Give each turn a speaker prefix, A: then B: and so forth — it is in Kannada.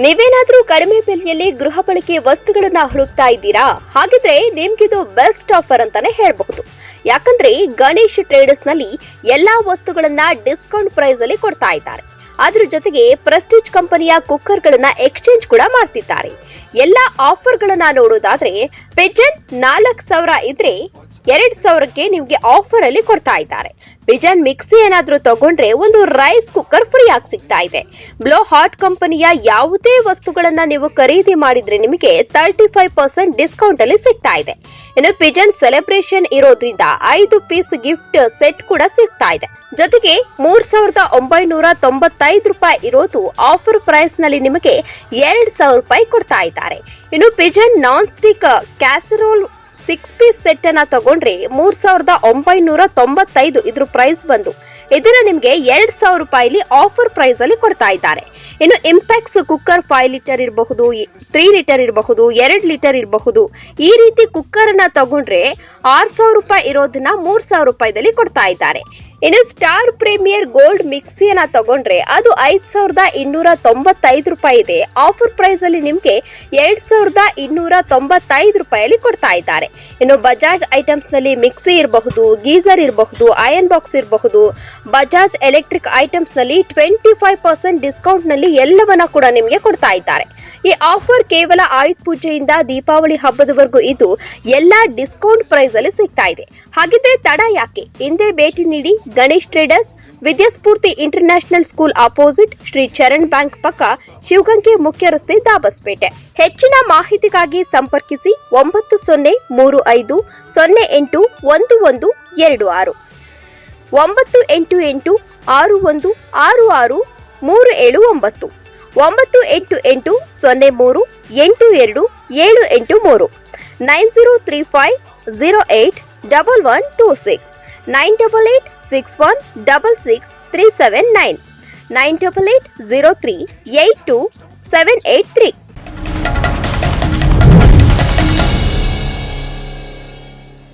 A: ನೀವೇನಾದ್ರೂ ಕಡಿಮೆ ಬೆಲೆಯಲ್ಲಿ ಗೃಹ ಬಳಕೆ ವಸ್ತುಗಳನ್ನ ಹುಡುಕ್ತಾ ಇದ್ದೀರಾ? ಹಾಗಿದ್ರೆ ನಿಮ್ಗಿದು ಬೆಸ್ಟ್ ಆಫರ್ ಅಂತಾನೆ ಹೇಳಬಹುದು. ಯಾಕಂದ್ರೆ ಗಣೇಶ್ ಟ್ರೇಡರ್ಸ್ ನಲ್ಲಿ ಎಲ್ಲಾ ವಸ್ತುಗಳನ್ನ ಡಿಸ್ಕೌಂಟ್ ಪ್ರೈಸ್ ಅಲ್ಲಿ ಕೊಡ್ತಾ ಇದ್ದಾರೆ. ಅದ್ರ ಜೊತೆಗೆ ಪ್ರೆಸ್ಟೀಜ್ ಕಂಪನಿಯ ಕುಕ್ಕರ್ ಗಳನ್ನ ಎಕ್ಸ್ಚೇಂಜ್ ಕೂಡ ಮಾಡ್ತಿದ್ದಾರೆ. ಎಲ್ಲಾ ಆಫರ್ ಗಳನ್ನ ನೋಡೋದಾದ್ರೆ ಪಿಜನ್ 4000 ಇದ್ರೆ 2000ಕ್ಕೆ ನಿಮ್ಗೆ ಆಫರ್ ಅಲ್ಲಿ ಕೊಡ್ತಾ ಇದ್ದಾರೆ. ಪಿಜನ್ ಮಿಕ್ಸಿ ಏನಾದ್ರೂ ತಗೊಂಡ್ರೆ ಒಂದು ರೈಸ್ ಕುಕ್ಕರ್ ಫ್ರೀ ಆಗಿ ಸಿಗ್ತಾ ಇದೆ. ಬ್ಲೋ ಹಾಟ್ ಕಂಪನಿಯ ಯಾವುದೇ ವಸ್ತುಗಳನ್ನ ನೀವು ಖರೀದಿ ಮಾಡಿದ್ರೆ ನಿಮಗೆ 35% ಡಿಸ್ಕೌಂಟ್ ಅಲ್ಲಿ ಸಿಗ್ತಾ ಇದೆ. ಇನ್ನು ಪಿಜನ್ ಸೆಲೆಬ್ರೇಷನ್ ಇರೋದ್ರಿಂದ 5 ಪೀಸ್ ಗಿಫ್ಟ್ ಸೆಟ್ ಕೂಡ ಸಿಗ್ತಾ ಇದೆ. ಜೊತೆಗೆ 3995 ರೂಪಾಯಿ ಇರೋದು ಆಫರ್ ಪ್ರೈಸ್ ನಲ್ಲಿ ನಿಮಗೆ 2000 ರೂಪಾಯಿ ಕೊಡ್ತಾ ಇದ್ದಾರೆ. ಇನ್ನು Pigeon non stick casserole 6 piece set ಅನ್ನ ತಗೊಂಡ್ರೆ 3995 ಇದ್ರ ಪ್ರೈಸ್ ಬಂದು ಇದನ್ನ ನಿಮ್ಗೆ 2000 ರೂಪಾಯಿಲಿ ಆಫರ್ ಪ್ರೈಸ್ ಅಲ್ಲಿ ಕೊಡ್ತಾ ಇದ್ದಾರೆ. ಇನ್ನು ಇಂಪ್ಯಾಕ್ಸ್ ಕುಕ್ಕರ್ 5 ಲೀಟರ್ ಇರಬಹುದು, 3 ಲೀಟರ್ ಇರಬಹುದು, 2 ಲೀಟರ್ ಇರಬಹುದು. ಈ ರೀತಿ ಕುಕ್ಕರ್ ಅನ್ನ ತಗೊಂಡ್ರೆ 6000 ರೂಪಾಯಿ ಇರೋದನ್ನ 3000 ರೂಪಾಯಿದಲ್ಲಿ ಕೊಡ್ತಾ ಇದ್ದಾರೆ. ಇನ್ನು ಸ್ಟಾರ್ ಪ್ರೀಮಿಯರ್ ಗೋಲ್ಡ್ ಮಿಕ್ಸಿಯನ್ನ ತಗೊಂಡ್ರೆ ಅದು 5295 ರೂಪಾಯಿ ಇದೆ. ಆಫರ್ ಪ್ರೈಸ್ ಅಲ್ಲಿ ನಿಮ್ಗೆ 2295 ರೂಪಾಯಿಯಲ್ಲಿ ಕೊಡ್ತಾ ಇದ್ದಾರೆ. ಇನ್ನು ಬಜಾಜ್ ಐಟಮ್ಸ್ ನಲ್ಲಿ ಮಿಕ್ಸಿ ಇರಬಹುದು, ಗೀಸರ್ ಇರಬಹುದು, ಐರನ್ ಬಾಕ್ಸ್ ಇರಬಹುದು. ಬಜಾಜ್ ಎಲೆಕ್ಟ್ರಿಕ್ ಐಟಮ್ಸ್ ನಲ್ಲಿ 25% ಡಿಸ್ಕೌಂಟ್ ನಲ್ಲಿ ಎಲ್ಲವನ್ನ ಕೂಡ ನಿಮ್ಗೆ ಕೊಡ್ತಾ ಇದ್ದಾರೆ. ಈ ಆಫರ್ ಕೇವಲ ಆಯುಧ ಪೂಜೆಯಿಂದ ದೀಪಾವಳಿ ಹಬ್ಬದವರೆಗೂ ಇದು ಎಲ್ಲಾ ಡಿಸ್ಕೌಂಟ್ ಪ್ರೈಸ್ ಅಲ್ಲಿ ಸಿಗ್ತಾ ಇದೆ. ಹಾಗಿದ್ರೆ ತಡ ಯಾಕೆ? ಹಿಂದೆ ಭೇಟಿ ನೀಡಿ Ganesh traders, Vidyaspoorthi international school opposite, Shri Charan bank ಪಕ್ಕ, ಶಿವಗಂಗೆ ಮುಖ್ಯ ರಸ್ತೆ, ದಾಬಸ್ಪೇಟೆ. ಹೆಚ್ಚಿನ ಮಾಹಿತಿಗಾಗಿ ಸಂಪರ್ಕಿಸಿ 9035081126 9886166379379 98803827883 9035081126 988616637 9880382783783.